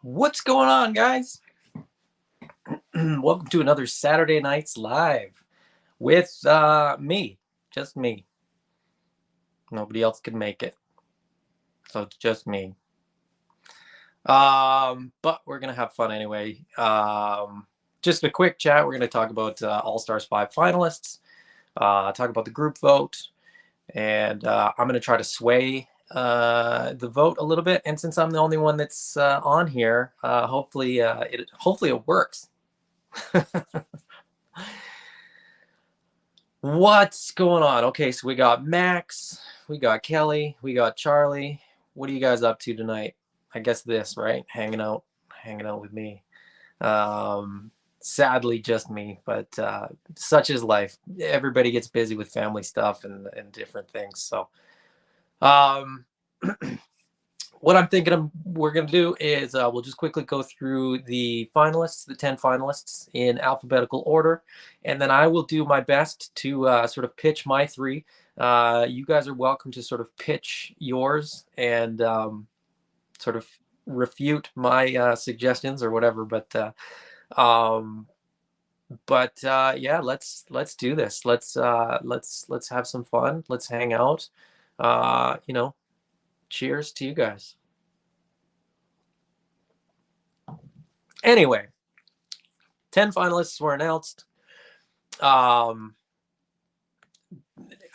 What's going on, guys? Welcome to another Saturday Nights Live with me, just me. Nobody else can make it, so it's just me. But we're gonna have fun anyway. Just a quick chat. We're gonna talk about All Stars 5 finalists. Talk about the group vote, and I'm gonna try to sway the vote a little bit. And since I'm the only one that's on here, hopefully it works. What's going on? Okay, so we got Max, we got Kelly, we got Charlie. What are you guys up to tonight? I guess this, right? Hanging out with me. Sadly, just me, but such is life. Everybody gets busy with family stuff and different things. So, um, what I'm thinking we're going to do is we'll just quickly go through the finalists, the 10 finalists in alphabetical order, and then I will do my best to sort of pitch my three. You guys are welcome to sort of pitch yours and sort of refute my suggestions or whatever. Um, yeah, let's do this. Let's have some fun. Let's hang out. Cheers to you guys. Anyway, 10 finalists were announced. Not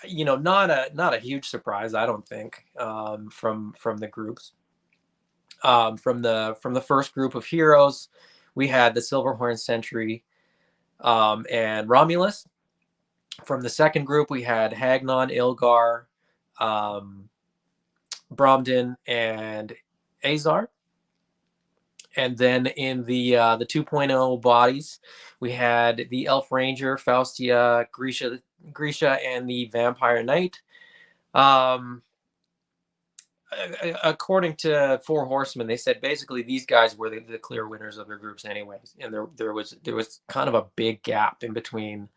a huge surprise, I don't think, from the groups. From the first group of heroes, we had the Silverhorn Sentry and Romulus. From the second group, we had Hagnon, Ilgar, Bromden, and Azar. And then in the 2.0 bodies, we had the Elf Ranger, Faustia, Grecia, and the Vampire Knight. According to Four Horsemen, they said basically these guys were the clear winners of their groups, anyways. And there was kind of a big gap in between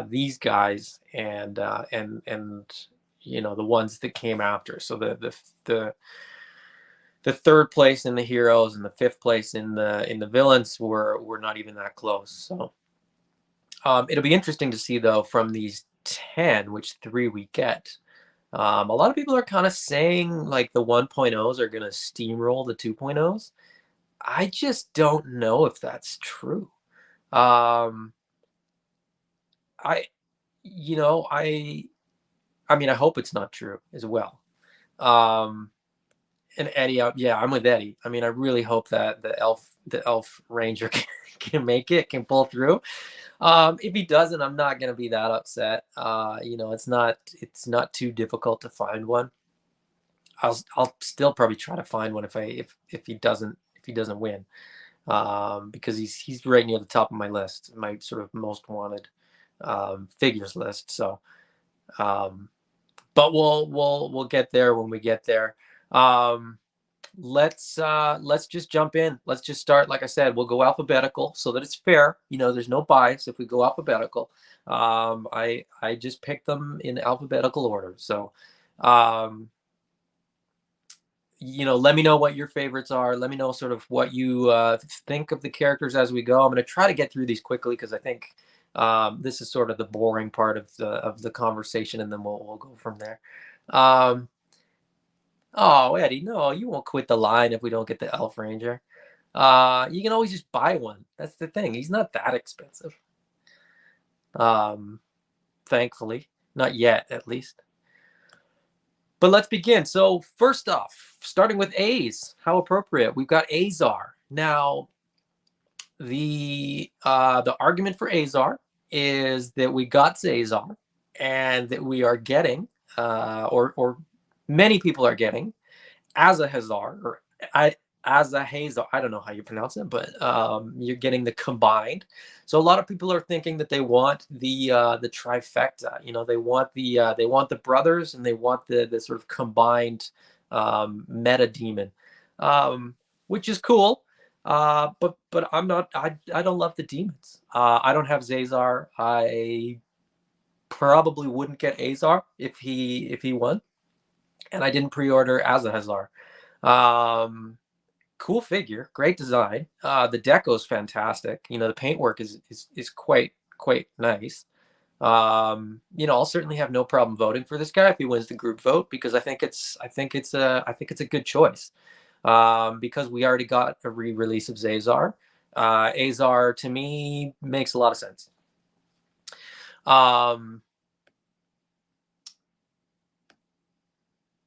these guys and the ones that came after. So the third place in the heroes and the fifth place in the villains were not even that close. So it'll be interesting to see, though, from these 10, which 3 we get. A lot of people are kind of saying like the 1.0s are going to steamroll the 2.0s. I just don't know if that's true. Um, I, I mean, I hope it's not true as well. And Eddie, yeah, I'm with Eddie. I mean, I really hope that the elf ranger can make it, can pull through. If he doesn't, I'm not gonna be that upset. It's not too difficult to find one. I'll still probably try to find one if he doesn't win, because he's right near the top of my list, my sort of most wanted figures list. So, but we'll get there when we get there. Let's just jump in. Let's just start. Like I said, we'll go alphabetical so that it's fair. There's no bias if we go alphabetical. I just picked them in alphabetical order. So, let me know what your favorites are. Let me know sort of what you think of the characters as we go. I'm going to try to get through these quickly because I think this is sort of the boring part of the conversation, and then we'll go from there. Oh, Eddie, no, you won't quit the line if we don't get the Elf Ranger. You can always just buy one. That's the thing. He's not that expensive. Thankfully. Not yet, at least. But let's begin. So first off, starting with A's. How appropriate. We've got Azar. Now, the argument for Azar is that we got Zazar and that we are getting, or many people are getting, Azahazar, or Azahazar. I don't know how you pronounce it, but you're getting the combined. So a lot of people are thinking that they want the trifecta. They want the brothers, and they want the sort of combined meta demon, which is cool. But I'm not. I don't love the demons. I don't have Zazar. I probably wouldn't get Azar if he won, and I didn't pre-order Azahazar. cool figure, great design. The deco is fantastic. You know, the paintwork is quite nice. I'll certainly have no problem voting for this guy if he wins the group vote, because I think it's a good choice. Because we already got a re-release of Zazar. Azar to me makes a lot of sense.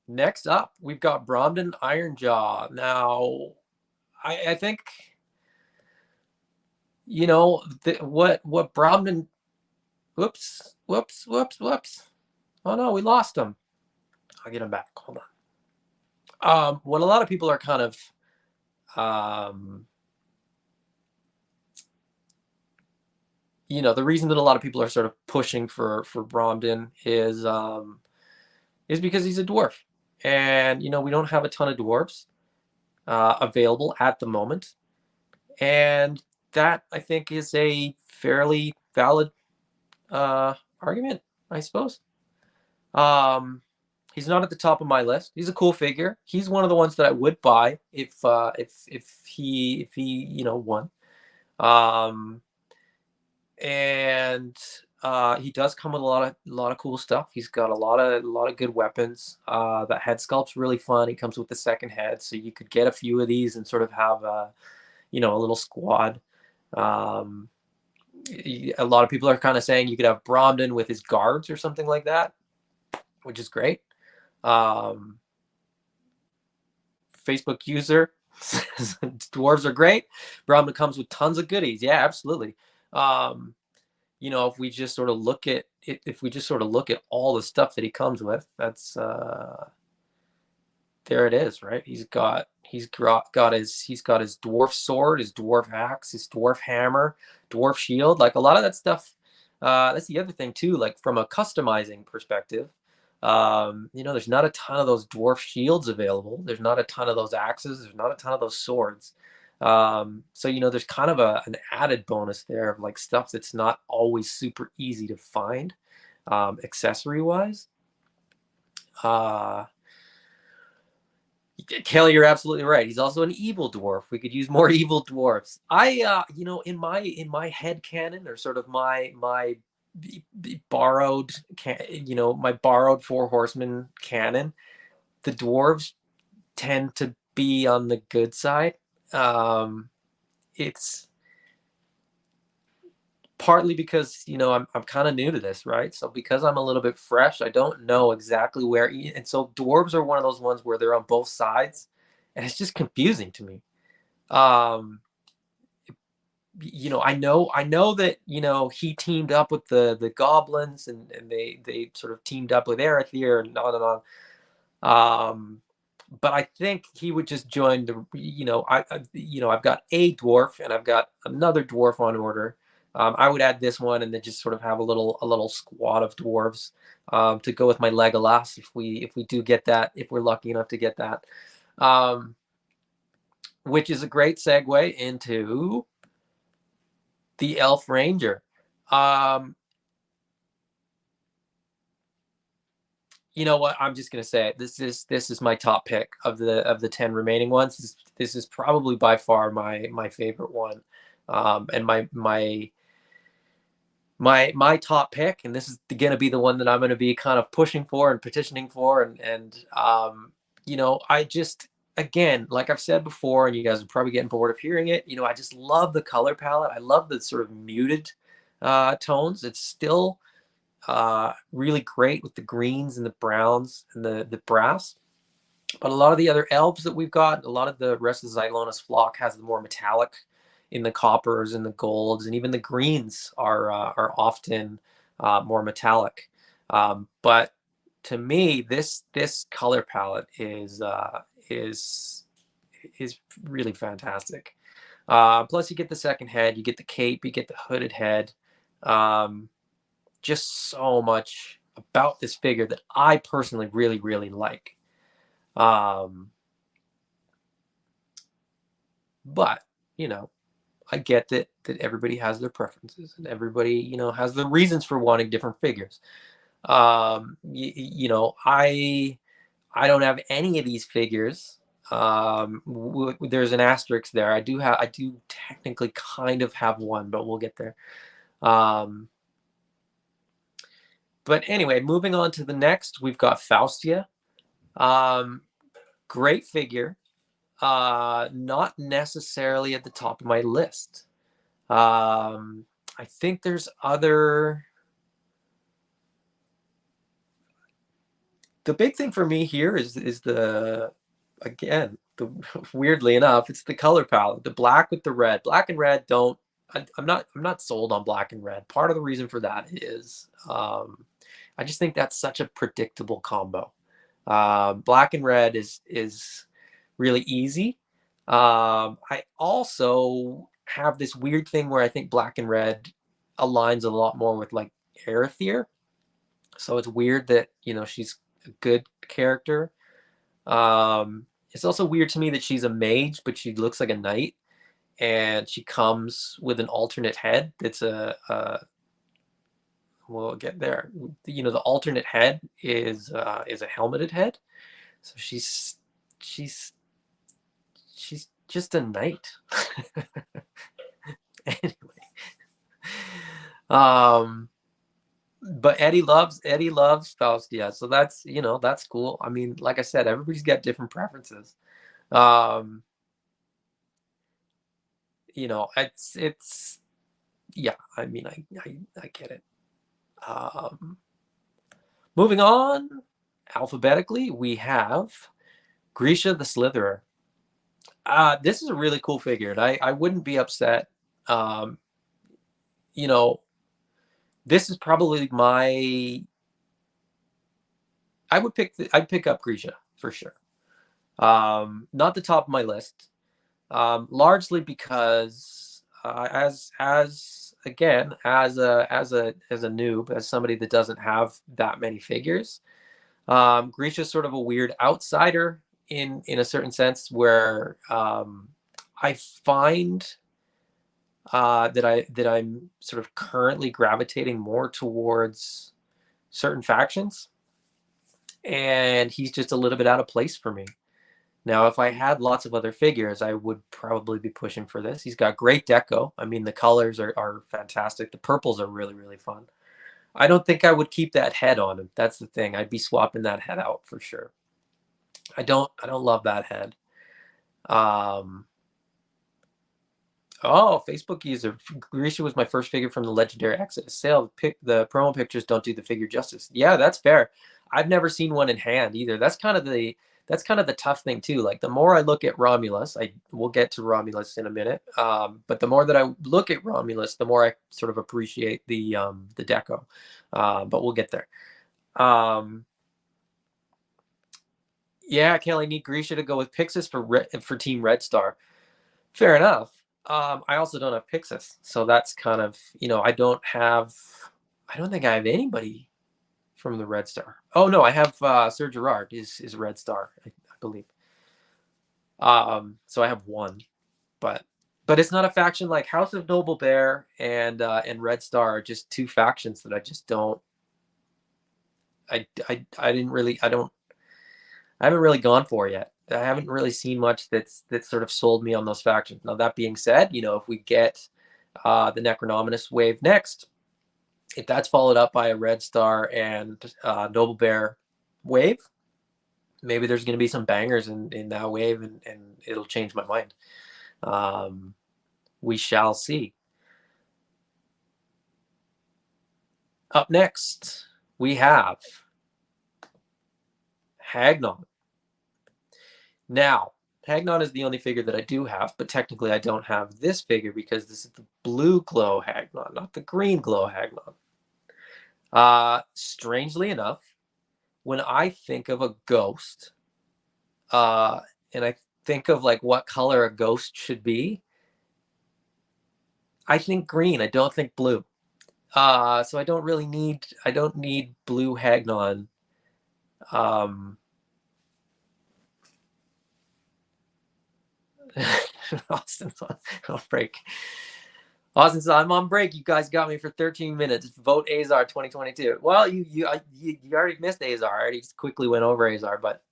Next up, we've got Bromden Ironjaw. Now, I think what Bromden. Whoops. Oh no, we lost him. I'll get him back. Hold on. What a lot of people are kind of the reason that a lot of people are sort of pushing for Bromden is because he's a dwarf, and we don't have a ton of dwarves available at the moment, and that I think is a fairly valid argument, I suppose. He's not at the top of my list. He's a cool figure. He's one of the ones that I would buy if he won. And he does come with a lot of cool stuff. He's got a lot of good weapons. That head sculpt's really fun. He comes with the second head, so you could get a few of these and sort of have a little squad. A lot of people are kind of saying you could have Bromden with his guards or something like that, which is great. Facebook user says dwarves are great. Bromden comes with tons of goodies. Yeah, absolutely. If we just sort of look at all the stuff that he comes with, that's there it is, right? He's got his dwarf sword, his dwarf axe, his dwarf hammer, dwarf shield. Like a lot of that stuff. That's the other thing too. Like from a customizing perspective, there's not a ton of those dwarf shields available. There's not a ton of those axes. There's not a ton of those swords. So there's kind of an added bonus there of like stuff that's not always super easy to find, accessory wise. Kelly, you're absolutely right. He's also an evil dwarf. We could use more evil dwarfs. In my head canon, or sort of my borrowed, my borrowed Four Horsemen canon, the dwarves tend to be on the good side. It's partly because I'm kind of new to this, right? So because I'm a little bit fresh, I don't know exactly where, and so dwarves are one of those ones where they're on both sides, and it's just confusing to me. I know that he teamed up with the goblins, and they sort of teamed up with Erethyr and on and on. But I think he would just join I've got a dwarf and I've got another dwarf on order. I would add this one and then just sort of have a little squad of dwarves to go with my Legolas if we do get that, if we're lucky enough to get that. Which is a great segue into the Elf Ranger. You know what? I'm just gonna say it. This is my top pick of the 10 remaining ones. This is probably by far my favorite one, and my top pick. And this is gonna be the one that I'm gonna be kind of pushing for and petitioning for. And I just, again, like I've said before, and you guys are probably getting bored of hearing it. I just love the color palette. I love the sort of muted tones. It's still really great with the greens and the browns and the brass. But a lot of the other elves that we've got, a lot of the rest of the Xylonis flock has the more metallic in the coppers and the golds, and even the greens are often more metallic. But to me, this color palette is really fantastic. Plus, you get the second head, you get the cape, you get the hooded head. Just so much about this figure that I personally really, really like. But I get that everybody has their preferences, and everybody has their reasons for wanting different figures. I don't have any of these figures There's an asterisk there. I do technically kind of have one, but we'll get there. But anyway, moving on to the next, we've got Faustia. Great figure. Not necessarily at the top of my list. I think there's other. The big thing for me here is again, weirdly enough, it's the color palette, the black with the red. Black and red don't. I'm not sold on black and red. Part of the reason for that is I just think that's such a predictable combo. Black and red is really easy. I also have this weird thing where I think black and red aligns a lot more with like Arethyr. So it's weird that, you know, she's a good character. It's also weird to me that she's a mage, but she looks like a knight, and she comes with an alternate head. That's we'll get there. You know, the alternate head is a helmeted head. So she's just a knight. Anyway, but Eddie loves Faustia, so that's, you know, that's cool. I mean, like I said, everybody's got different preferences. You know, it's yeah. I mean, I get it. Moving on alphabetically, we have Grecia the Slitherer. This is a really cool figure, and I wouldn't be upset. You know, this is probably my. I'd pick up Grecia for sure. Not the top of my list, largely because as a noob, as somebody that doesn't have that many figures, Grecia's sort of a weird outsider in a certain sense, where I find that I'm sort of currently gravitating more towards certain factions, and he's just a little bit out of place for me. Now, if I had lots of other figures, I would probably be pushing for this. He's got great deco. I mean, the colors are fantastic. The purples are really, really fun. I don't think I would keep that head on him. That's the thing. I'd be swapping that head out for sure. I don't love that head. Oh, Facebook user. Grecia was my first figure from the Legendary Exodus sale. The promo pictures don't do the figure justice. Yeah, that's fair. I've never seen one in hand either. That's kind of the tough thing too. Like, the more I look at Romulus, we'll get to Romulus in a minute. But the more that I look at Romulus, the more I sort of appreciate the deco. But we'll get there. Yeah, Kelly, need Grecia to go with Pixis for Team Red Star. Fair enough. I also don't have Pixis, so that's kind of, you know, I don't think I have anybody from the Red Star. Oh no, I have Sir Gerard is Red Star, I believe. So I have one, but it's not a faction. Like House of Noble Bear and Red Star are just two factions that I just don't. I haven't really gone for yet. I haven't really seen much that's sort of sold me on those factions. Now, that being said, you know, if we get the Necronominus wave next, if that's followed up by a Red Star and Noble Bear wave, maybe there's going to be some bangers in that wave, and it'll change my mind. We shall see. Up next, we have Hagnon. Now, Hagnon is the only figure that I do have, but technically I don't have this figure because this is the blue glow Hagnon, not the green glow Hagnon. Strangely enough, when I think of a ghost, and I think of like what color a ghost should be, I think green. I don't think blue. So I don't need blue Hagnon. Austin's on break. Austin said, I'm on break. You guys got me for 13 minutes. Vote Azar 2022. Well, you already missed Azar. I already quickly went over Azar, but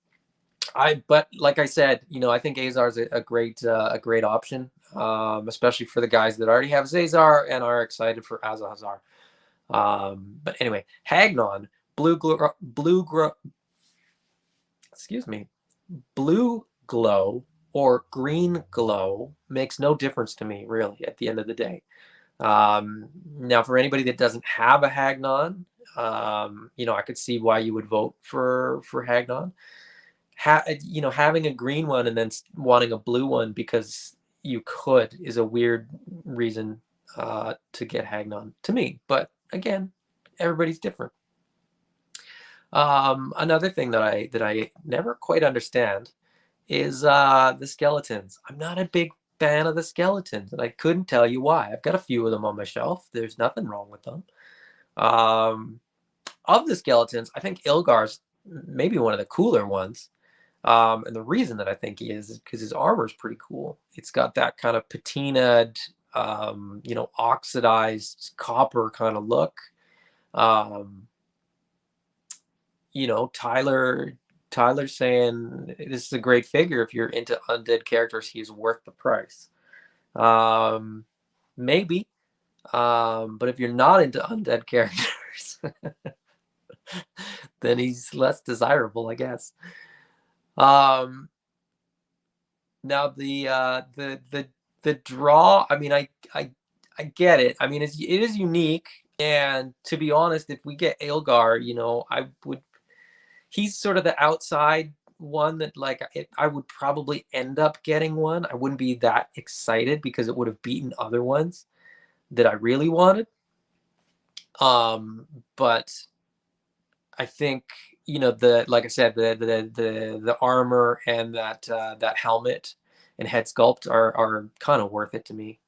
But like I said, I think Azar is a great option, especially for the guys that already have Zazar and are excited for Azahazar. But anyway, Hagnon, blue excuse me, blue glow or green glow makes no difference to me, really, at the end of the day. Now, for anybody that doesn't have a Hagnon, I could see why you would vote for Hagnon. Having a green one and then wanting a blue one because you could is a weird reason to get Hagnon to me. But again, everybody's different. Another thing that I never quite understand is the skeletons. I'm not a big fan of the skeletons, and I couldn't tell you why. I've got a few of them on my shelf. There's nothing wrong with them. Of the skeletons, I think Ilgar's maybe one of the cooler ones. And the reason that I think he is because his armor is pretty cool. It's got that kind of patinaed, oxidized copper kind of look. Tyler's saying this is a great figure. If you're into undead characters, he's worth the price. Maybe. But if you're not into undead characters, then he's less desirable, I guess. Now the draw, I mean, I get it. I mean, it is unique, and to be honest, if we get Aelgar, he's sort of the outside one that I would probably end up getting one. I wouldn't be that excited because it would have beaten other ones that I really wanted. But I think like I said, the armor and that helmet and head sculpt are kind of worth it to me.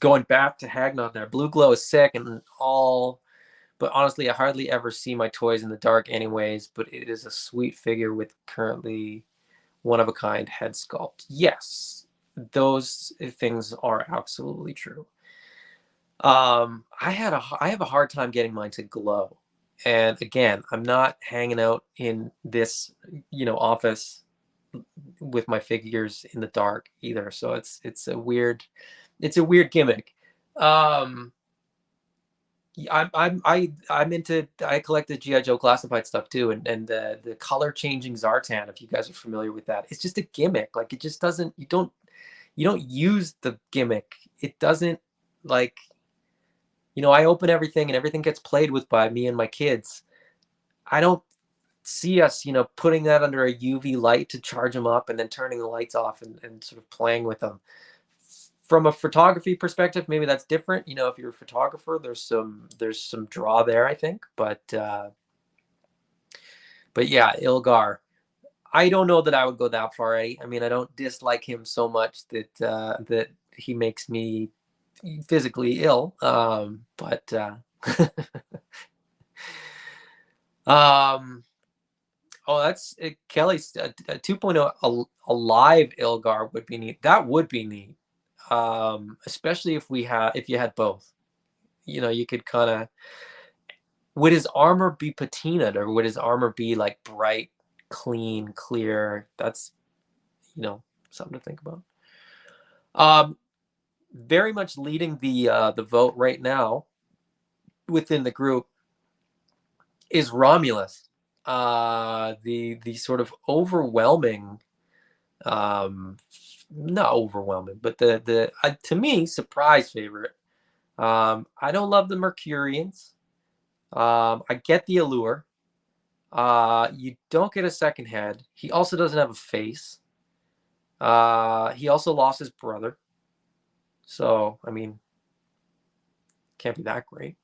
Going back to Hagnon there, blue glow is sick and all, but honestly, I hardly ever see my toys in the dark anyways. But it is a sweet figure with currently one of a kind head sculpt. Yes, those things are absolutely true. I have a hard time getting mine to glow. And again, I'm not hanging out in this, office with my figures in the dark either. So it's a weird gimmick. I'm into, I collect the GI Joe classified stuff too, and the color changing Zartan. If you guys are familiar with that, it's just a gimmick. Like, it just doesn't. You don't use the gimmick. It doesn't, like. I open everything and everything gets played with by me and my kids. I don't see us, putting that under a UV light to charge them up and then turning the lights off and sort of playing with them. From a photography perspective, maybe that's different. If you're a photographer, there's some draw there, I think. But yeah, Ilgar. I don't know that I would go that far, Eddie. I mean, I don't dislike him so much that he makes me physically ill. But that's Kelly's 2.0 a live Ilgar would be neat. That would be neat. Especially if you had both. You could kind of, would his armor be patinaed or would his armor be like bright, clean, clear? That's something to think about. Very much leading the vote right now within the group is Romulus. The sort of overwhelming, not overwhelming, but the to me surprise favorite. I don't love the Mercurians. I get the allure. You don't get a second head. He also doesn't have a face. He also lost his brother. So, I mean, can't be that great.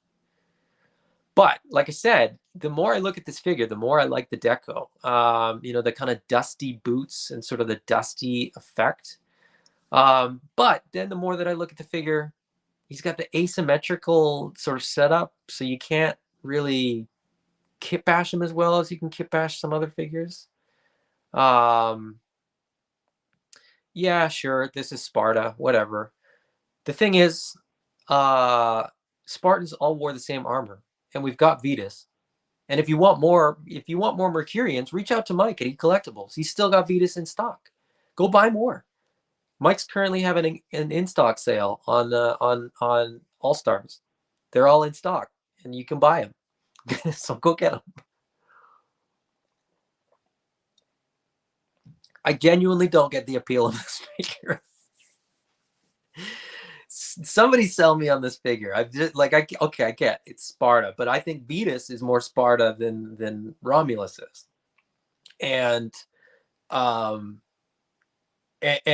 But like I said, the more I look at this figure, the more I like the deco. The kind of dusty boots and sort of the dusty effect. But then the more that I look at the figure, he's got the asymmetrical sort of setup, so you can't really kit bash him as well as you can kit bash some other figures. Yeah, sure, this is Sparta, whatever. The thing is, Spartans all wore the same armor, and we've got Vetus. And if you want more Mercurians, reach out to Mike at E Collectibles. He's still got Vetus in stock. Go buy more. Mike's currently having an in stock sale on All Stars. They're all in stock, and you can buy them. So go get them. I genuinely don't get the appeal of this figure. Somebody sell me on this figure. I just like I get it's Sparta, but I think Vetus is more Sparta than Romulus is, and and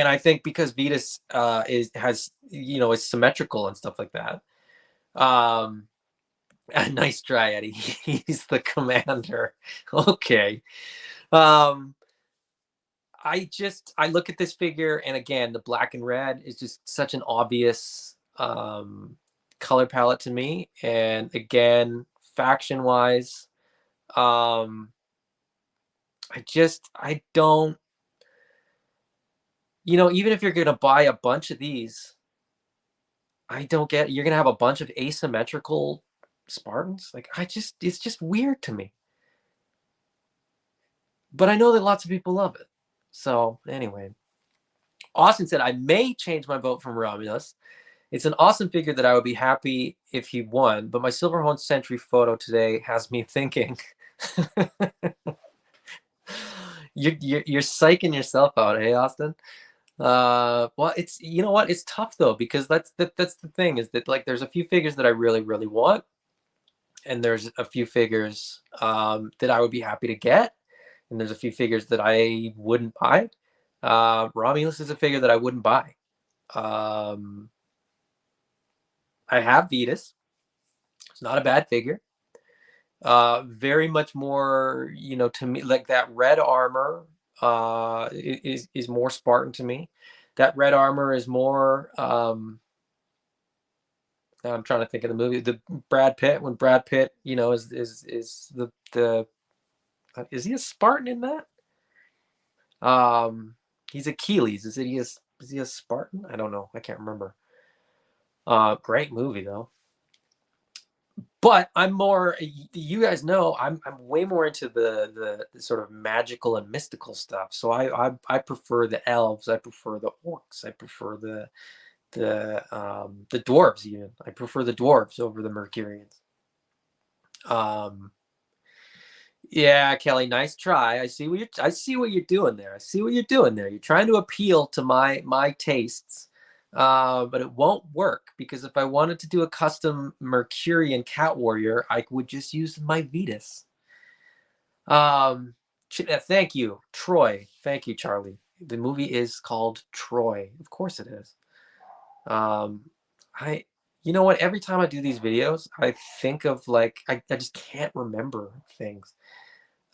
I think because Vetus is symmetrical and stuff like that. Nice try, Eddie. He's the commander. Okay. I look at this figure, and again, the black and red is just such an obvious color palette to me. And again, faction wise, I don't, even if you're going to buy a bunch of these, you're going to have a bunch of asymmetrical Spartans. Like, it's just weird to me. But I know that lots of people love it. So anyway, Austin said, I may change my vote from Romulus. It's an awesome figure that I would be happy if he won, but my Silverhorn Sentry photo today has me thinking. You're psyching yourself out, hey, Austin? Well, it's, you know what? It's tough though, because that's the thing, is that like there's a few figures that I really, really want, and there's a few figures that I would be happy to get, and there's a few figures that I wouldn't buy. Romulus is a figure that I wouldn't buy. I have Vetus. It's not a bad figure. Very much more, to me, like that red armor is more Spartan to me. That red armor is more. I'm trying to think of the movie. The Brad Pitt, when Brad Pitt, is the is he a Spartan in that? He's Achilles. Is he a Spartan? I don't know. I can't remember. Great movie though. But I'm more, you guys know, I'm way more into the sort of magical and mystical stuff. So I prefer the elves. I prefer the orcs. I prefer the dwarves even. I prefer the dwarves over the Mercurians. Yeah, Kelly, nice try. I see what you're doing there. You're trying to appeal to my tastes. But it won't work, because if I wanted to do a custom Mercurian Cat Warrior, I would just use my Vetus. Thank you, Troy. Thank you, Charlie. The movie is called Troy. Of course it is. You know what? Every time I do these videos, I think of like, I just can't remember things.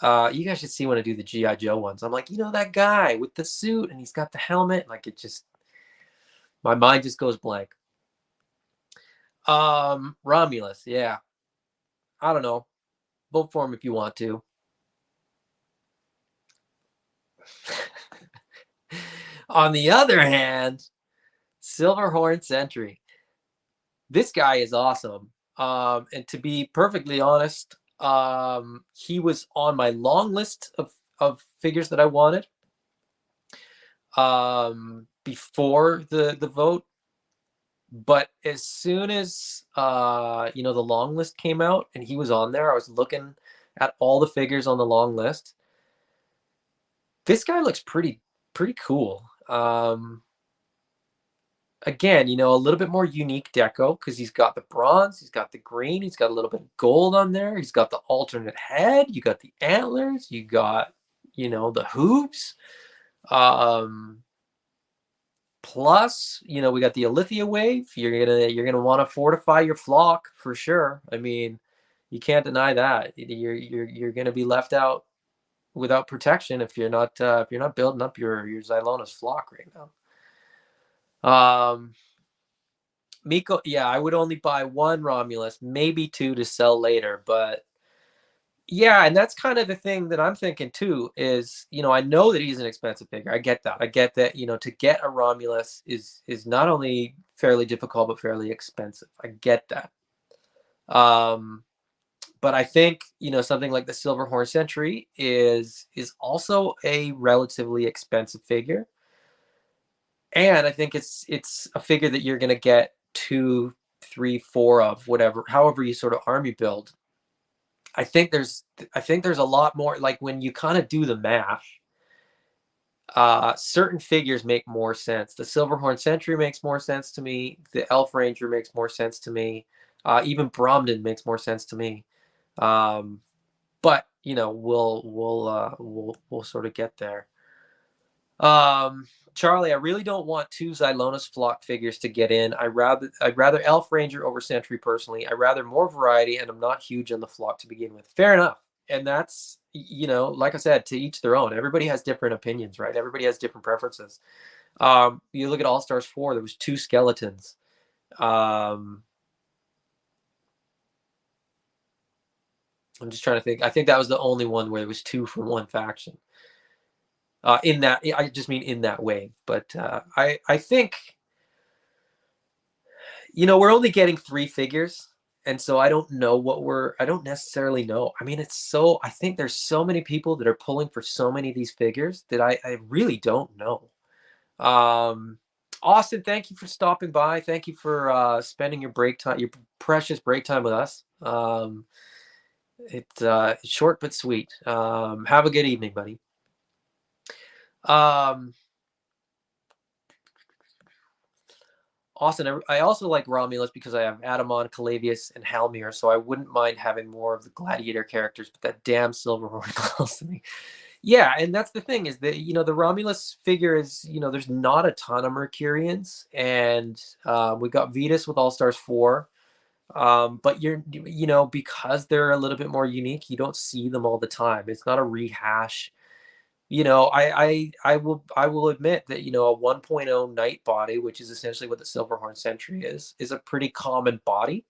You guys should see when I do the G.I. Joe ones. I'm like, that guy with the suit and he's got the helmet. Like, my mind just goes blank. Romulus, yeah. I don't know. Vote for him if you want to. On the other hand, Silverhorn Sentry. This guy is awesome. And to be perfectly honest, he was on my long list of figures that I wanted before the vote. But as soon as the long list came out and he was on there, I was looking at all the figures on the long list. This guy looks pretty cool. Again, a little bit more unique deco, because he's got the bronze, he's got the green, he's got a little bit of gold on there, he's got the alternate head, you got the antlers, you got the hooves. Plus, we got the Alithia wave. You're gonna want to fortify your flock for sure. I mean, you can't deny that. You're gonna be left out without protection if you're not building up your Xylona's flock right now. Miko, yeah, I would only buy one Romulus, maybe two to sell later, but yeah, and that's kind of the thing that I'm thinking too, is, I know that he's an expensive figure. I get that. To get a Romulus is not only fairly difficult, but fairly expensive. I get that. But I think, something like the Silverhorn Sentry is also a relatively expensive figure. And I think it's a figure that you're gonna get 2, 3, 4 of, whatever, however you sort of army build. I think there's a lot more, like, when you kind of do the math, certain figures make more sense. The Silverhorn Sentry makes more sense to me. The Elf Ranger makes more sense to me. Even Bromden makes more sense to me. Um, but we'll sort of get there. Charlie, I really don't want two Xylonis flock figures to get in. I'd rather Elf Ranger over Sentry personally. I'd rather more variety, and I'm not huge on the flock to begin with. Fair enough. And that's, like I said, to each their own. Everybody has different opinions, right? Everybody has different preferences. You look at All Stars 4, there was two skeletons. I'm just trying to think. I think that was the only one where there was two from one faction. In that, I just mean in that wave. But I think, we're only getting 3 figures, and so I don't necessarily know. I mean, I think there's so many people that are pulling for so many of these figures that I really don't know. Austin, thank you for stopping by. Thank you for spending your precious break time with us. It's short but sweet. Have a good evening, buddy. Austin, I also like Romulus because I have Adamon, Calavius, and Halmir, so I wouldn't mind having more of the gladiator characters, but that damn Silverhorn calls to me. Yeah, and that's the thing, is that, the Romulus figure is, there's not a ton of Mercurians, and we got Vetus with All Stars 4. But because they're a little bit more unique, you don't see them all the time. It's not a rehash. I will admit that, a 1.0 Night body, which is essentially what the Silverhorn Sentry is a pretty common body.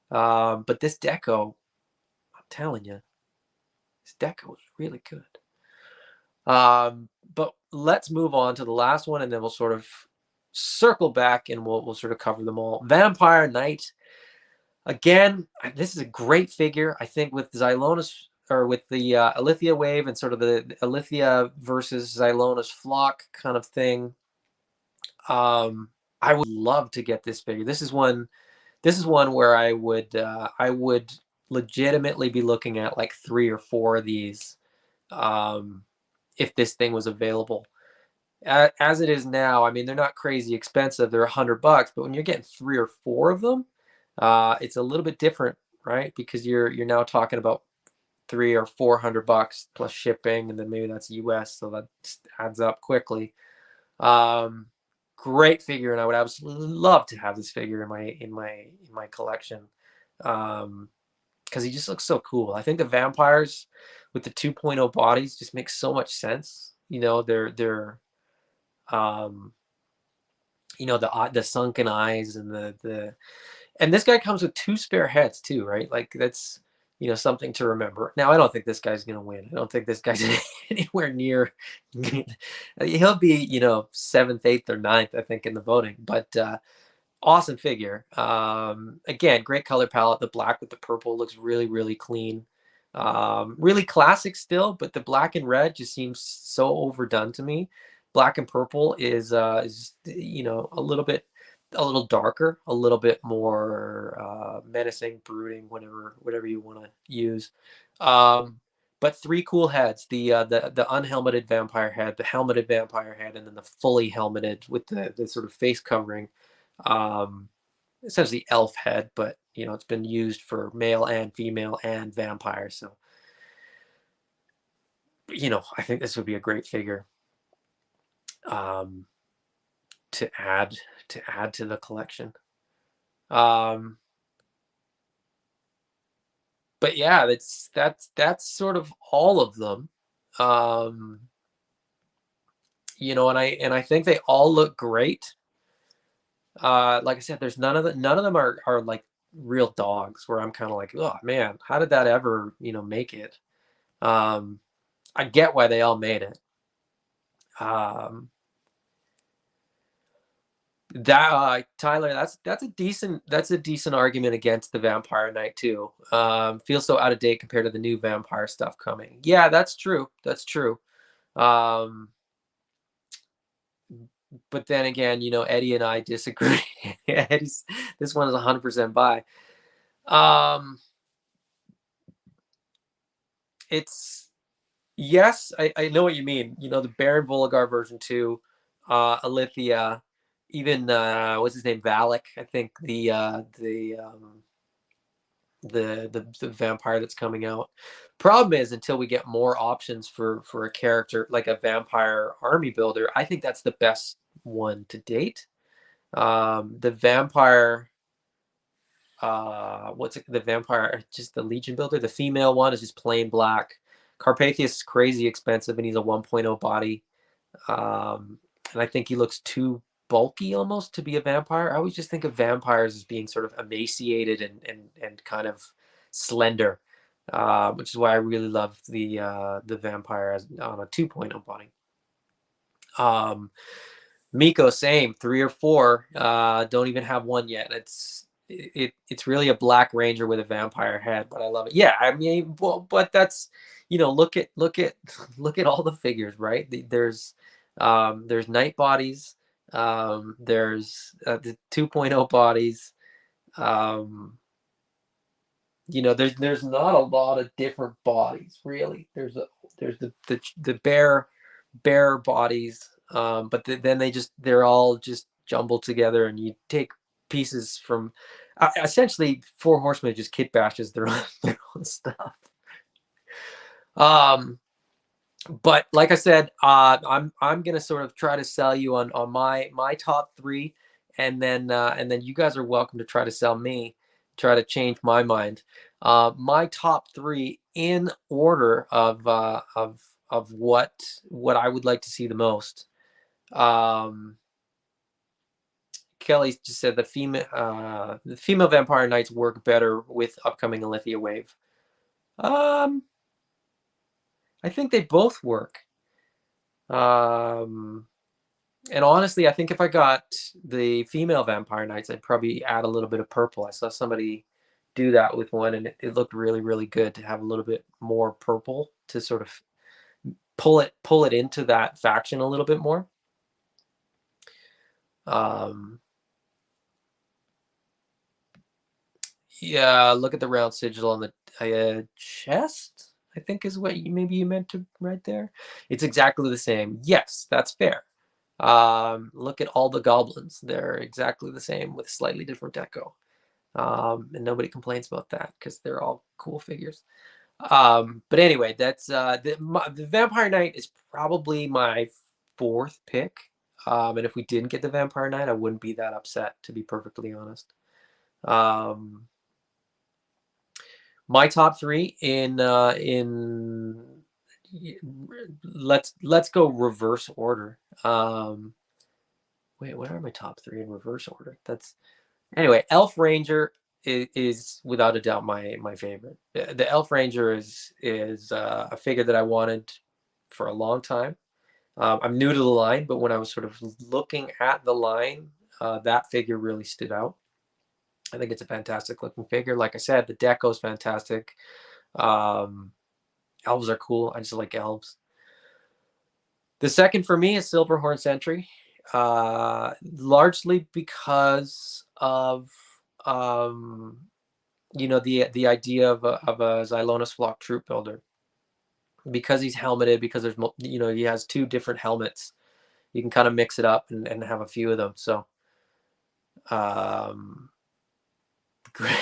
But this deco, I'm telling you, this deco is really good. But let's move on to the last one, and then we'll sort of circle back, and we'll sort of cover them all. Vampire Knight. Again, this is a great figure. I think with Xylonis, or with the Alithia wave, and sort of the Alithia versus Xylonis flock kind of thing. I would love to get this figure. This is one where I would legitimately be looking at like 3 or 4 of these, if this thing was available. As it is now, I mean, they're not crazy expensive. They're $100, but when you're getting 3 or 4 of them, it's a little bit different, right? Because you're now talking about $300 or $400 plus shipping, and then maybe that's US, so that adds up quickly. Great figure, and I would absolutely love to have this figure in my collection, because he just looks so cool. I think the vampires with the 2.0 bodies just make so much sense. They're the sunken eyes, and and this guy comes with 2 spare heads too, right? Like, that's, something to remember. Now, I don't think this guy's gonna win. I don't think this guy's anywhere near. He'll be, 7th, 8th, or 9th, I think, in the voting. But awesome figure. Again, great color palette. The black with the purple looks really, really clean. Really classic still, but the black and red just seems so overdone to me. Black and purple is a little darker, a little bit more menacing, brooding, whatever you want to use. But 3 cool heads: the unhelmeted vampire head, the helmeted vampire head, and then the fully helmeted with the sort of face covering. Essentially elf head, but it's been used for male and female and vampire. So I think this would be a great figure to add to the collection. But yeah, that's sort of all of them. And I think they all look great. Like I said, there's none of them are like real dogs where I'm kind of like, oh man, how did that ever make it? I get why they all made it. That Tyler, that's a decent argument against the Vampire Knight too. Feels so out of date compared to the new vampire stuff coming. Yeah, that's true. That's true. Um, but then again, Eddie and I disagree. Eddie's this one is 100% buy. Um, it's Yes, I know what you mean. The Baron Voligar version 2, Alithia, even what's his name, Valak. I think the vampire that's coming out. Problem is, until we get more options for a character like a vampire army builder, I think that's the best one to date. The vampire, what's it, the vampire, just the Legion builder, the female one is just plain black. Carpathius is crazy expensive, and he's a 1.0 body. And I think he looks too bulky almost to be a vampire. I always just think of vampires as being sort of emaciated and kind of slender, which is why I really love the vampire on a 2.0 body. Miko, same, 3 or 4. Don't even have one yet. It's really a black ranger with a vampire head, but I love it. Yeah, I mean, well, but that's look at look at all the figures, right? There's night bodies, there's the 2.0 bodies. There's not a lot of different bodies really. There's the bear bodies, but then they're all just jumbled together, and you take pieces from essentially Four Horsemen just kit bashes their own stuff. But like I said, I'm gonna sort of try to sell you on my top 3, and then you guys are welcome to try to sell me, try to change my mind. My top 3 in order of what I would like to see the most. Kelly just said the female vampire knights work better with upcoming Alithia wave. I think they both work. And honestly, I think if I got the female vampire knights, I'd probably add a little bit of purple. I saw somebody do that with one, and it looked really, really good to have a little bit more purple to sort of pull it into that faction a little bit more. Yeah, look at the round sigil on the chest, I think is what maybe you meant to right there. It's exactly the same. Yes, that's fair. Look at all the goblins. They're exactly the same with slightly different deco. And nobody complains about that because they're all cool figures. But anyway, that's the Vampire Knight is probably my 4th pick. And if we didn't get the Vampire Knight, I wouldn't be that upset, to be perfectly honest. My top 3 in let's go reverse order. Wait, what are my top 3 in reverse order? Anyway. Elf Ranger is without a doubt my favorite. The Elf Ranger is a figure that I wanted for a long time. I'm new to the line, but when I was sort of looking at the line, that figure really stood out. I think it's a fantastic looking figure. Like I said, the deco is fantastic. Elves are cool. I just like elves. The second for me is Silverhorn Sentry, largely because of the idea of a Xylonis Flock troop builder. Because he's helmeted, because there's he has 2 different helmets. You can kind of mix it up and have a few of them. So, great.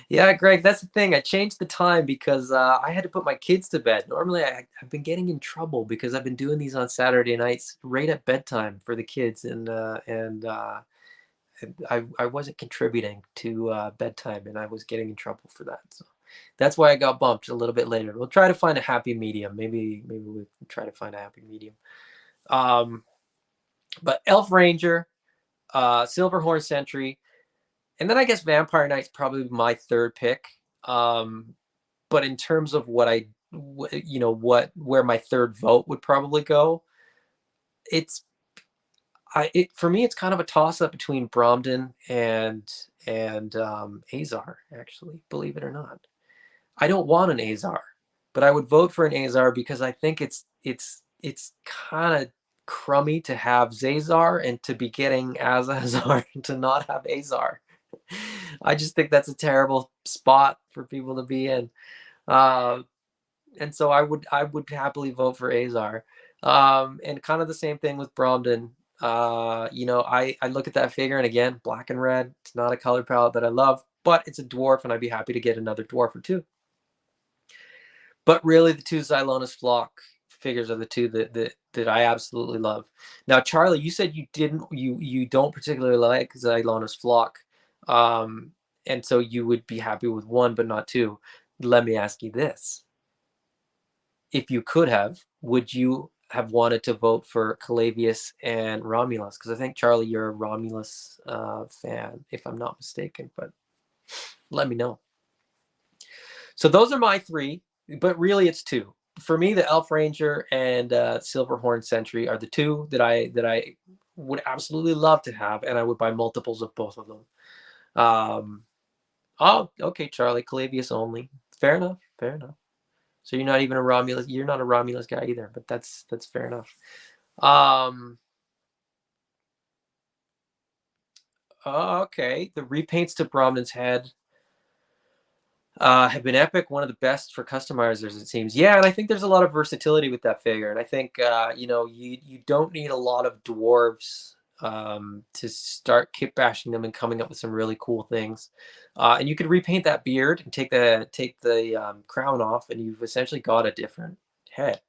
Yeah, Greg, that's the thing. I changed the time because I had to put my kids to bed. Normally, I've been getting in trouble because I've been doing these on Saturday nights right at bedtime for the kids, and I wasn't contributing to bedtime, and I was getting in trouble for that. So that's why I got bumped a little bit later. We'll try to find a happy medium. Maybe we'll try to find a happy medium. But Elf Ranger, Silverhorn Sentry, and then I guess Vampire Knight's probably my 3rd pick. But in terms of where my 3rd vote would probably go, it's For me, it's kind of a toss up between Bromden and Azar. Actually, believe it or not, I don't want an Azar, but I would vote for an Azar because I think it's kind of crummy to have Zazar and to be getting Azazar to not have Azar. I just think that's a terrible spot for people to be in. Uh, and so I would happily vote for Azar. And kind of the same thing with Bromden. I look at that figure, and again, black and red. It's not a color palette that I love, but it's a dwarf, and I'd be happy to get another dwarf or two. But really, the two Xylonis Flock figures are the two that I absolutely love. Now, Charlie, you said you don't particularly like Xylonis Flock, and so you would be happy with one but not two. Let me ask you this: if you could have, would you have wanted to vote for Calavius and Romulus? Because I think, Charlie, you're a Romulus fan, if I'm not mistaken, but let me know. So those are my three, but really it's two. For me, the Elf Ranger and Silverhorn Sentry are the two that I would absolutely love to have, and I would buy multiples of both of them. Oh, okay, Charlie, Calavius only. Fair enough. Fair enough. So you're not even a Romulus. You're not a Romulus guy either, but that's fair enough. Okay, the repaints to Bromden's head have been epic. One of the best for customizers, it seems. Yeah, and I think there's a lot of versatility with that figure. And I think you don't need a lot of dwarves to start kit bashing them and coming up with some really cool things. And you could repaint that beard and take the crown off, and you've essentially got a different head.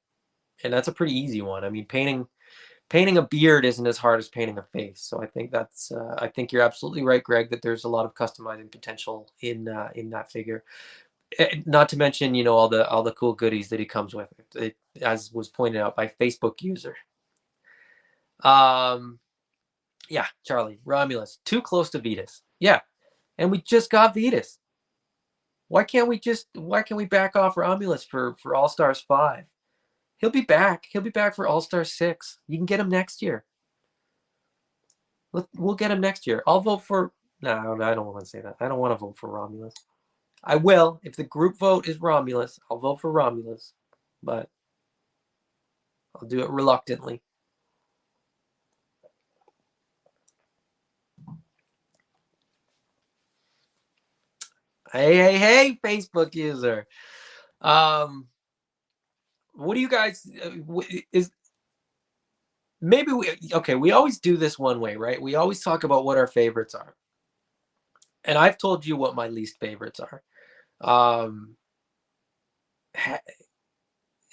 And that's a pretty easy one. I mean, painting a beard isn't as hard as painting a face. So I think I think you're absolutely right, Greg, that there's a lot of customizing potential in that figure. Not to mention, all the cool goodies that he comes with, as was pointed out by Facebook user. Yeah, Charlie, Romulus, too close to Vetus. Yeah, and we just got Vetus. Why can't we back off Romulus for All Stars 5? He'll be back. He'll be back for All Stars 6. You can get him next year. We'll get him next year. I'll vote for. No, I don't want to say that. I don't want to vote for Romulus. I will if the group vote is Romulus. I'll vote for Romulus, but I'll do it reluctantly. Hey, Facebook user. What do you guys is maybe we always do this one way, right? We always talk about what our favorites are. And I've told you what my least favorites are.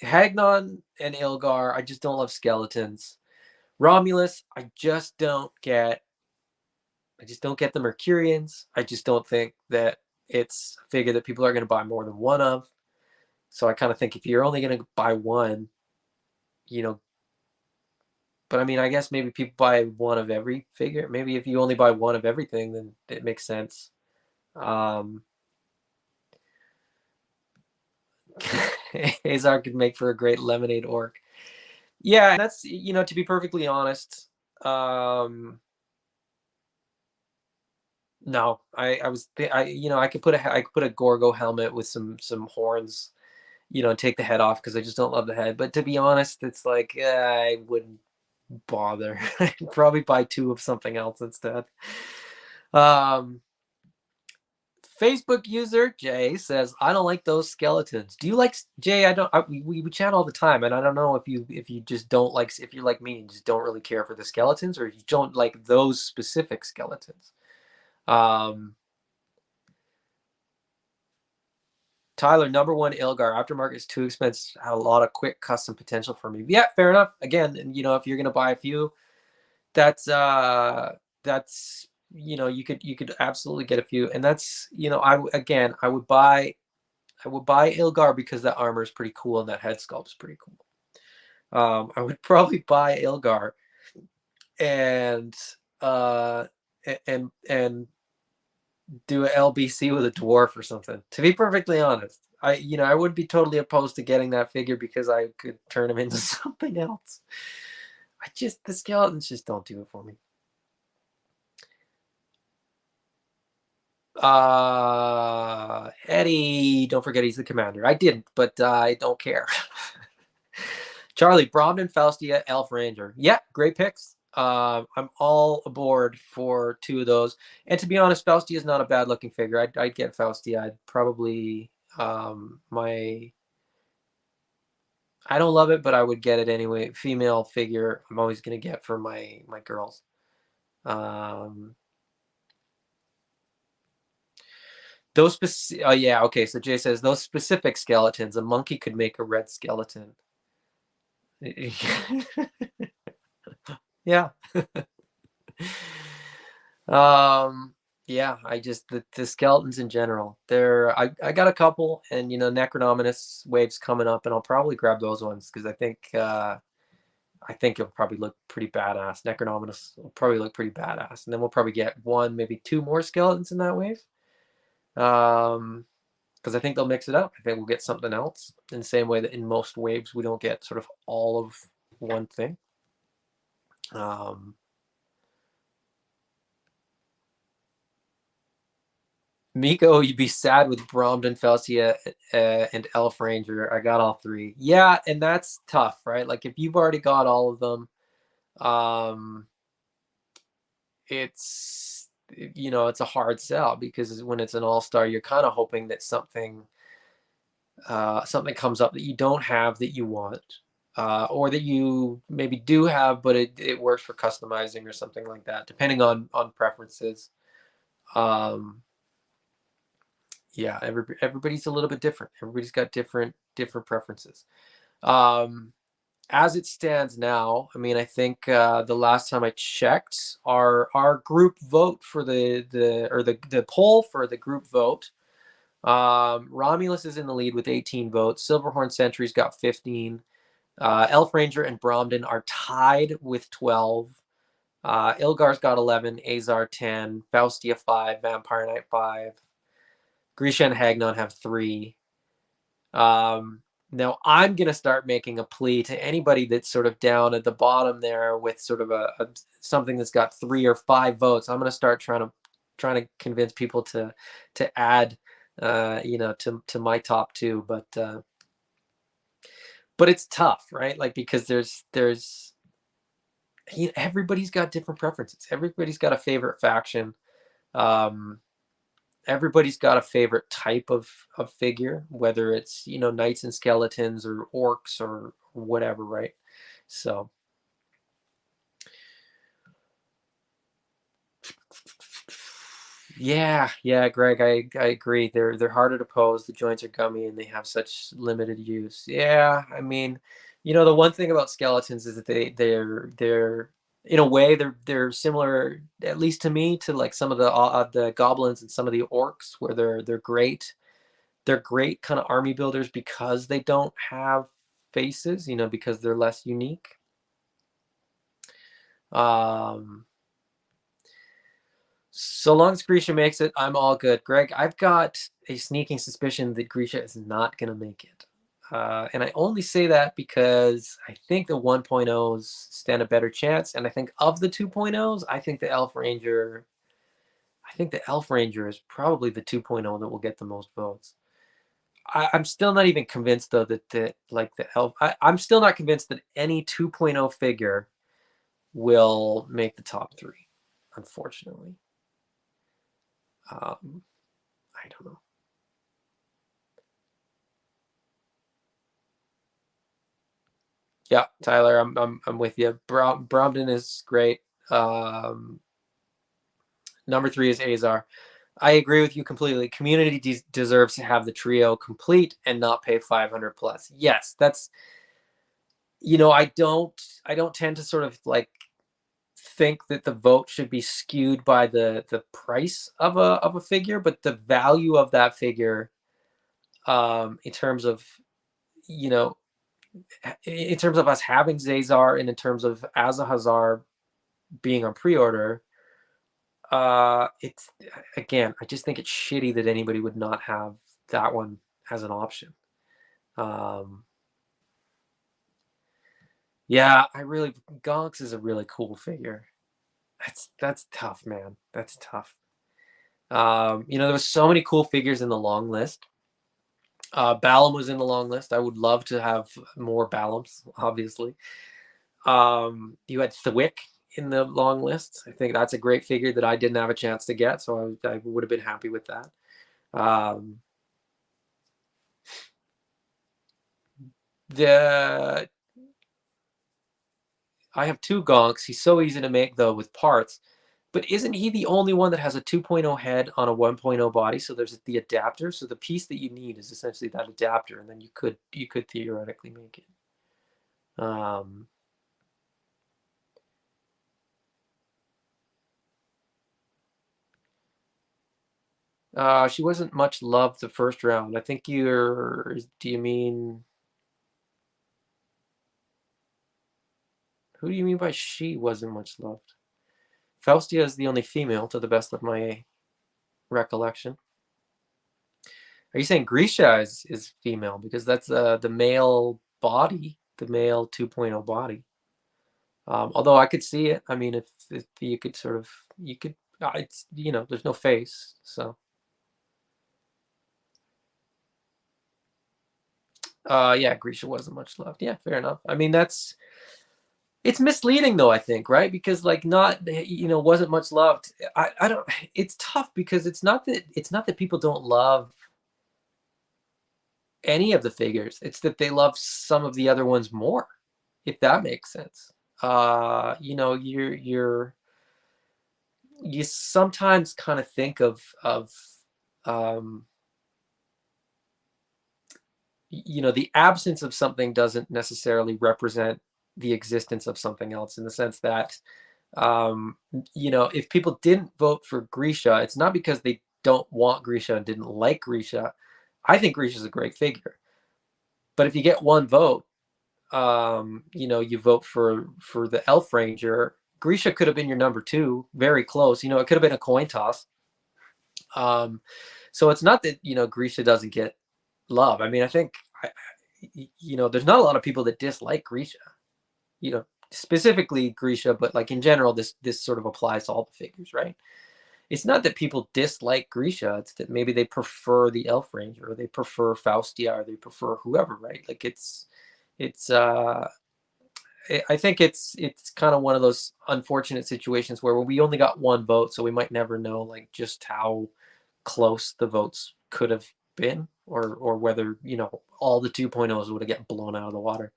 Hagnon and Ilgar, I just don't love skeletons. Romulus, I just don't get the Mercurians. I just don't think that it's a figure that people are going to buy more than one of. So I kind of think if you're only going to buy one, but I mean, I guess maybe people buy one of every figure. Maybe if you only buy one of everything, then it makes sense. Azar could make for a great lemonade orc. Yeah, that's to be perfectly honest. No, I could put a Gorgo helmet with some horns, and take the head off because I just don't love the head. But to be honest, it's like I wouldn't bother. I'd probably buy two of something else instead. Facebook user Jay says, "I don't like those skeletons." Do you like Jay? I don't. We chat all the time, and I don't know if you just don't like, if you're like me and just don't really care for the skeletons, or you don't like those specific skeletons. Tyler, number one, Ilgar. Aftermarket is too expensive. Had a lot of quick custom potential for me. Yeah, fair enough. Again, and if you're gonna buy a few, that's you could absolutely get a few, and that's I would buy Ilgar because that armor is pretty cool and that head sculpt's pretty cool. I would probably buy Ilgar and and do a LBC with a dwarf or something. To be perfectly honest, I would be totally opposed to getting that figure because I could turn him into something else. The skeletons just don't do it for me. Eddie, don't forget he's the commander. I didn't, but I don't care. Charlie, Bromden, Faustia, Elf Ranger. Yeah, great picks. I'm all aboard for two of those. And to be honest, Faustia is not a bad looking figure. I'd get Faustia. I'd probably my I don't love it, but I would get it anyway. Female figure, I'm always gonna get for my girls. Um, those specific. Oh yeah, okay. So Jay says those specific skeletons. A monkey could make a red skeleton. Yeah. um, yeah. The skeletons in general. I got a couple, and Necronominus waves coming up, and I'll probably grab those ones because I think it'll probably look pretty badass. Necronominus will probably look pretty badass, and then we'll probably get one, maybe two more skeletons in that wave. Because I think they'll mix it up. I think we'll get something else in the same way that in most waves we don't get sort of all of one thing. Miko, you'd be sad with Bromden, Faustia, and Elf Ranger. I got all three. Yeah, and that's tough, right? Like if you've already got all of them, it's it's a hard sell because when it's an all-star, you're kind of hoping that something comes up that you don't have that you want, or that you maybe do have, but it works for customizing or something like that, depending on preferences. Yeah, everybody's a little bit different. Everybody's got different preferences. As it stands now, I mean, I think the last time I checked, our group vote for the poll for the group vote, Romulus is in the lead with 18 votes. Silverhorn Sentry's got 15. Elf Ranger and Bromden are tied with 12. Ilgar's got 11. Azar 10. Faustia 5. Vampire Knight 5. Grecia and Hagnon have 3. Now I'm going to start making a plea to anybody that's sort of down at the bottom there with sort of something that's got 3 or 5 votes. I'm going to start trying to convince people to add to my top 2, but it's tough, right? Like because there's everybody's got different preferences. Everybody's got a favorite faction. Everybody's got a favorite type of figure, whether it's knights and skeletons or orcs or whatever, right? So yeah, Greg, I agree. They're harder to pose. The joints are gummy and they have such limited use. Yeah, I mean, the one thing about skeletons is that they're in a way they're similar, at least to me, to like some of the goblins and some of the orcs, where they're great. They're great kind of army builders because they don't have faces, because they're less unique. So long as Grisha makes it, I'm all good. Greg, I've got a sneaking suspicion that Grisha is not going to make it. And I only say that because I think the 1.0s stand a better chance. And I think of the 2.0s, I think the Elf Ranger is probably the 2.0 that will get the most votes. I'm still not even convinced, though, that like the Elf... I'm still not convinced that any 2.0 figure will make the top 3, unfortunately. I don't know. Yeah, Tyler, I'm with you. Bromden is great. Number 3 is Azar. I agree with you completely. Community deserves to have the trio complete and not pay 500 plus. Yes, that's I don't tend to sort of like think that the vote should be skewed by the price of a figure, but the value of that figure, in terms of in terms of us having Zazar and in terms of Azahazar being on pre-order, it's again, I just think it's shitty that anybody would not have that one as an option. Yeah, Gonks is a really cool figure. That's tough, man. That's tough. There was so many cool figures in the long list. Balam was in the long list. I would love to have more Balams, obviously. You had Thwick in the long list. I think that's a great figure that I didn't have a chance to get, so I would have been happy with that. Um, the I have two Gonks. He's so easy to make though with parts. But isn't he the only one that has a 2.0 head on a 1.0 body? So there's the adapter. So the piece that you need is essentially that adapter, and then you could theoretically make it. She wasn't much loved the first round. I think do you mean, who do you mean by she wasn't much loved? Faustia is the only female to the best of my recollection. Are you saying Grecia is female? Because that's the male body, the male 2.0 body. Although I could see it. I mean, if you could sort of, it's, there's no face. So, yeah, Grecia wasn't much loved. Yeah, fair enough. I mean, it's misleading though, I think, right? Because like not, wasn't much loved. I don't, it's tough because it's not that people don't love any of the figures. It's that they love some of the other ones more, if that makes sense. You sometimes kind of think of um, the absence of something doesn't necessarily represent the existence of something else, in the sense that if people didn't vote for Grisha, it's not because they don't want Grisha and didn't like Grisha. I think Grisha's a great figure, but if you get one vote, you vote for the Elf Ranger. Grisha could have been your number two, very close. It could have been a coin toss. So it's not that Grisha doesn't get love. I mean, I think there's not a lot of people that dislike Grisha. Specifically Grisha, but like in general, this sort of applies to all the figures, right? It's not that people dislike Grisha; it's that maybe they prefer the Elf Ranger, or they prefer Faustia, or they prefer whoever, right? Like it's I think it's kind of one of those unfortunate situations where we only got one vote, so we might never know like just how close the votes could have been, or whether all the 2.0s would have get blown out of the water.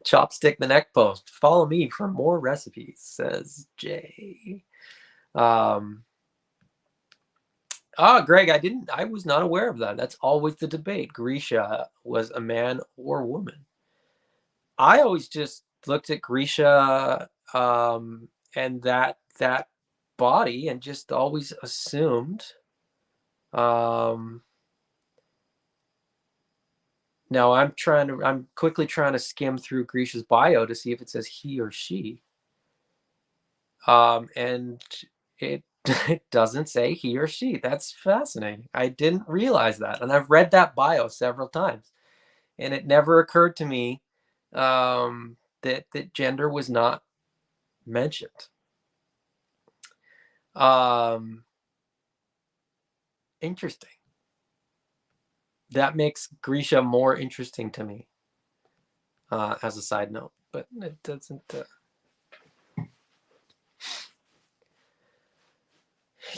Chopstick the neck post. Follow me for more recipes, says Jay. Greg, I was not aware of that. That's always the debate. Grisha was a man or woman. I always just looked at Grisha and that body and just always assumed. Now I'm quickly trying to skim through Grisha's bio to see if it says he or she. And it doesn't say he or she. That's fascinating. I didn't realize that. And I've read that bio several times. And it never occurred to me that gender was not mentioned. Interesting. That makes Grisha more interesting to me, as a side note. But it doesn't...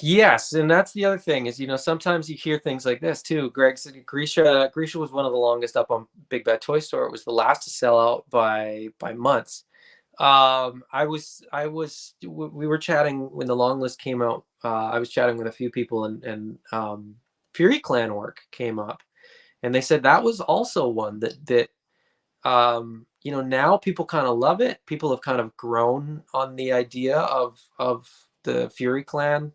Yes, and that's the other thing is, sometimes you hear things like this too. Greg said Grisha was one of the longest up on Big Bad Toy Store. It was the last to sell out by months. We were chatting when the long list came out. I was chatting with a few people, and Fury Clan work came up, and they said that was also one that now people kind of love it. People have kind of grown on the idea of the Fury Clan,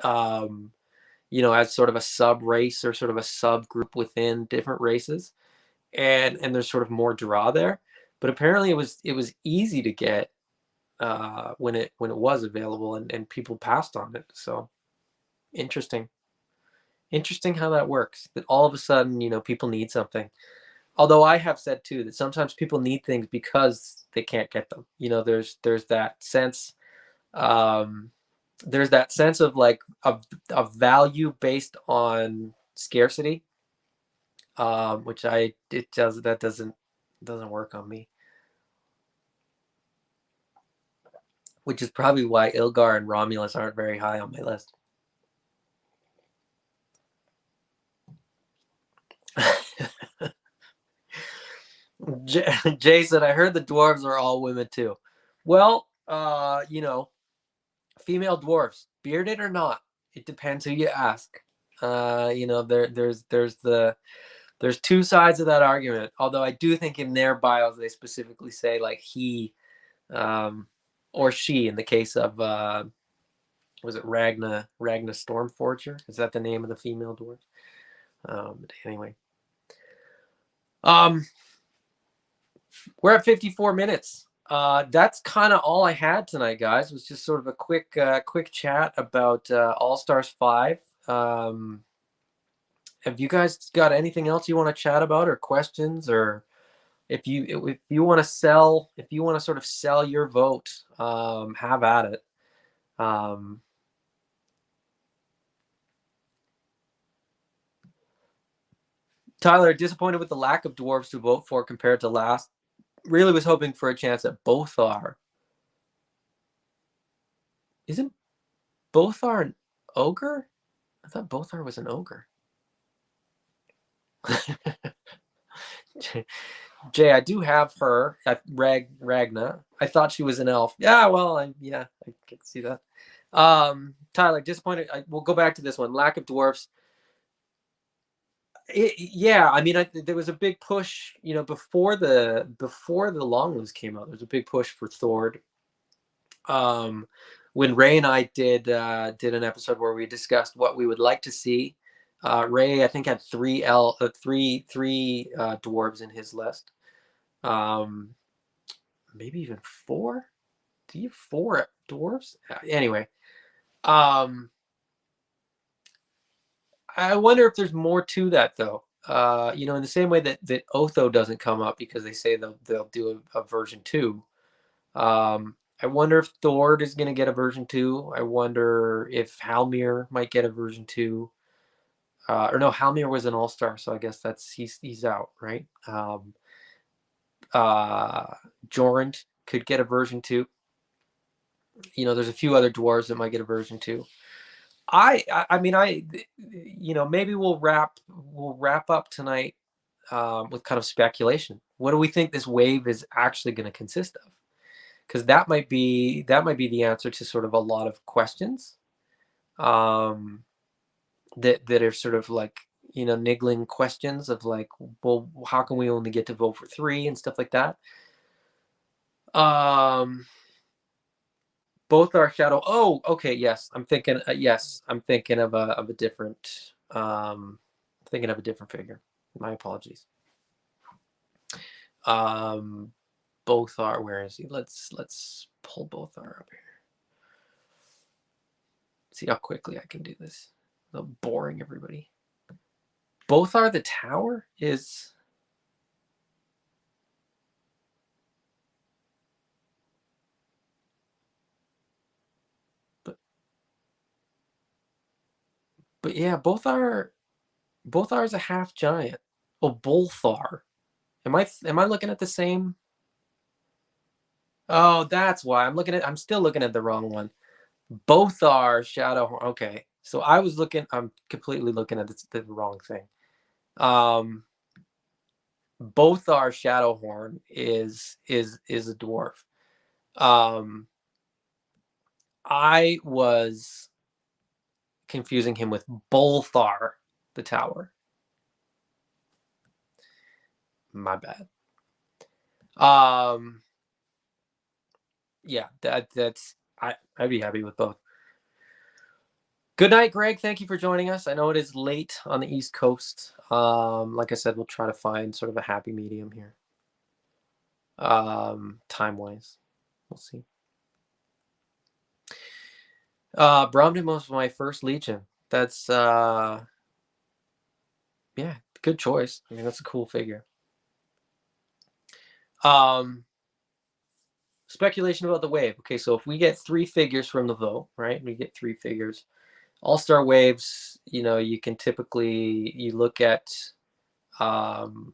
as sort of a sub race or sort of a subgroup within different races, and there's sort of more draw there. But apparently it was easy to get when it was available, and people passed on it. So interesting. Interesting how that works. That all of a sudden, people need something. Although I have said too that sometimes people need things because they can't get them. There's that sense. Um, there's that sense of like of value based on scarcity, which that doesn't work on me. Which is probably why Ilgar and Romulus aren't very high on my list. Jason, I heard the dwarves are all women too. Well, female dwarves, bearded or not, it depends who you ask. There's two sides of that argument. Although I do think in their bios they specifically say like he, or she. In the case of was it Ragna Stormforger? Is that the name of the female dwarf? Anyway, we're at 54 minutes. That's kind of all I had tonight, guys. It was just sort of a quick chat about All Stars 5. Have you guys got anything else you want to chat about, or questions, or if you want to sort of sell your vote, have at it. Tyler, disappointed with the lack of dwarves to vote for compared to last. Really was hoping for a chance at Bothar. Isn't Bothar an ogre? I thought Bothar was an ogre. Jay, I do have her at Ragna. I thought she was an elf. Yeah, well, I can see that. Tyler, disappointed. We'll go back to this one. Lack of dwarfs. I mean, there was a big push, before the Longlist came out. There was a big push for Thord. When Ray and I did an episode where we discussed what we would like to see, Ray I think had three dwarves in his list. Maybe even four. Do you have four dwarves? Anyway, I wonder if there's more to that though. In the same way that Otho doesn't come up because they say they'll do a version 2. I wonder if Thord is going to get a version 2. I wonder if Halmir might get a version 2. Or no, Halmir was an all-star, so I guess he's out, right? Jorund could get a version 2. There's a few other dwarves that might get a version 2. Maybe we'll wrap up tonight with kind of speculation. What do we think this wave is actually going to consist of? Because that might be the answer to sort of a lot of questions that are sort of like niggling questions of like, well, how can we only get to vote for 3 and stuff like that. Both are shadow. Oh, okay. Yes, I'm thinking. Yes, I'm thinking of a different. Thinking of a different figure. My apologies. Both are. Where is he? Let's pull both are up here. See how quickly I can do this. Without boring everybody. Both are the tower is. But yeah, both are is a half giant. Oh, Bolthar. Am I looking at the same? Oh, that's why I'm still looking at the wrong one. Both are shadow. Okay, so I'm completely looking at the wrong thing. Both are Shadowhorn is a dwarf. I was confusing him with Bolthar, the tower. My bad. Yeah, I'd be happy with both. Good night, Greg. Thank you for joining us. I know it is late on the East Coast. Like I said, we'll try to find sort of a happy medium here. Time-wise. We'll see. Bromden was my first Legion. That's Yeah, good choice. I mean, that's a cool figure. Um, Speculation about the wave. Okay, so if we get 3 figures from the vote, right? We get 3 figures. All-star waves, you can typically um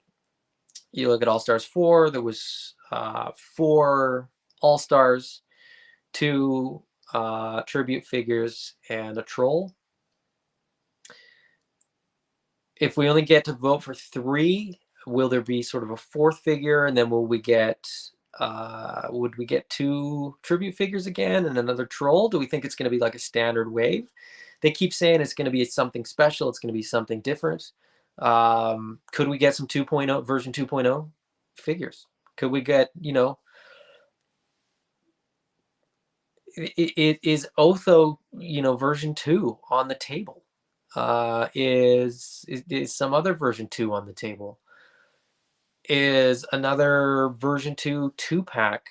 you look at All-Stars 4, there was 4 All-Stars, 2 tribute figures, and a troll. If we only get to vote for 3, will there be sort of a 4th figure, and then would we get 2 tribute figures again and another troll? Do we think it's going to be like a standard wave? They keep saying it's going to be something special, it's going to be something different. Could we get some 2.0 version 2.0 figures? Could we get, is Otho, version 2 on the table? Is some other version 2 on the table? Is another version 2 pack,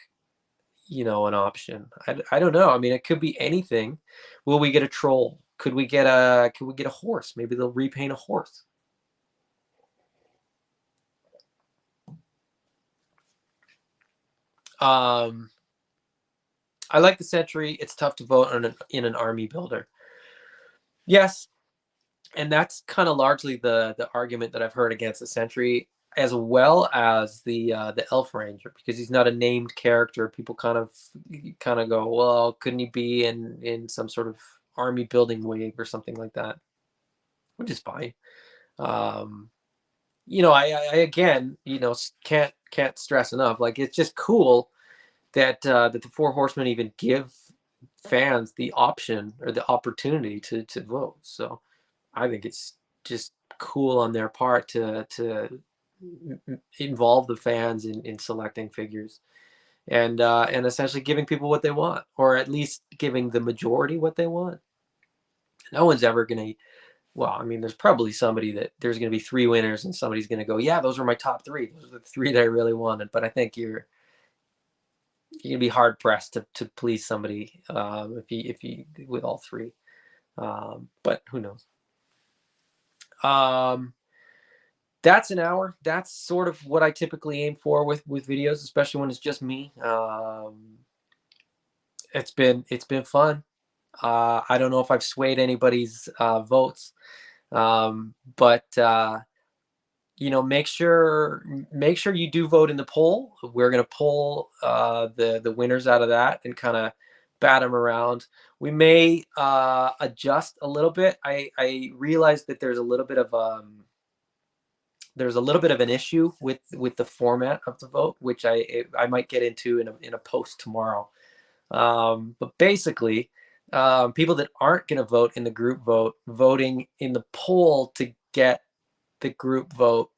an option? I don't know. I mean, it could be anything. Will we get a troll? Could we get a horse? Maybe they'll repaint a horse. Um, I like the Sentry. It's tough to vote in an army builder. Yes, and that's kind of largely the argument that I've heard against the Sentry, as well as the Elf Ranger, because he's not a named character. People kind of go, well, couldn't he be in some sort of army building wave or something like that? Which is fine. Um, I again, can't stress enough. Like, it's just cool that the Four Horsemen even give fans the option or the opportunity to vote. So I think it's just cool on their part to involve the fans in selecting figures and essentially giving people what they want, or at least giving the majority what they want. No one's ever gonna. Well, I mean, there's probably somebody that there's going to be 3 winners, and somebody's going to go, "Yeah, those were my top 3. Those are the 3 that I really wanted." But I think you're gonna be hard pressed to please somebody if you with all 3. But who knows? Um, that's an hour. That's sort of what I typically aim for with videos, especially when it's just me. It's been fun. I don't know if I've swayed anybody's votes, but make sure you do vote in the poll. We're going to pull the winners out of that and kind of bat them around. We may adjust a little bit. I realize that there's a little bit of an issue with the format of the vote, which I might get into in a post tomorrow. But basically, people that aren't going to vote in the group vote, voting in the poll to get the group vote,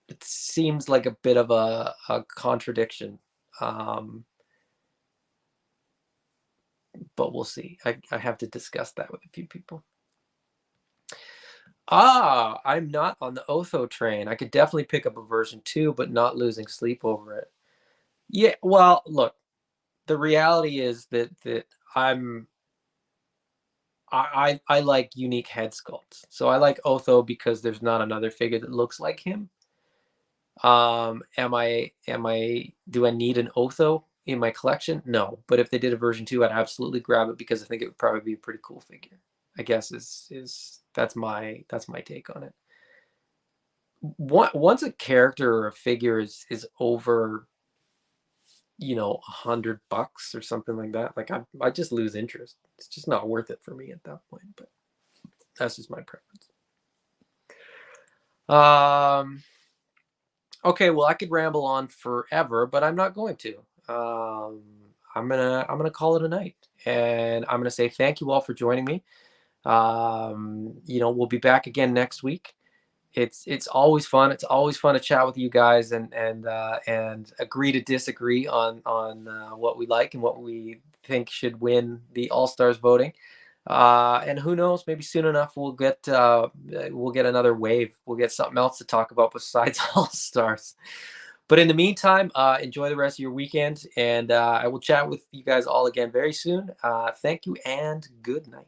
it seems like a bit of a contradiction. But we'll see. I have to discuss that with a few people. I'm not on the Otho train. I could definitely pick up a version 2, but not losing sleep over it. Yeah, well, look, the reality is that I'm I like unique head sculpts. So I like Otho because there's not another figure that looks like him. Do I need an Otho in my collection? No. But if they did a version 2, I'd absolutely grab it because I think it would probably be a pretty cool figure. I guess is that's my take on it. Once a character or a figure is over, $100 or something like that, like I just lose interest. It's just not worth it for me at that point. But that's just my preference. Okay, well, I could ramble on forever, but I'm not going to. I'm gonna call it a night, and I'm gonna say thank you all for joining me. We'll be back again next week. It's always fun. It's always fun to chat with you guys and agree to disagree on what we like and what we think should win the All Stars voting. And who knows? Maybe soon enough we'll get another wave. We'll get something else to talk about besides All Stars. But in the meantime, enjoy the rest of your weekend, and I will chat with you guys all again very soon. Thank you and good night.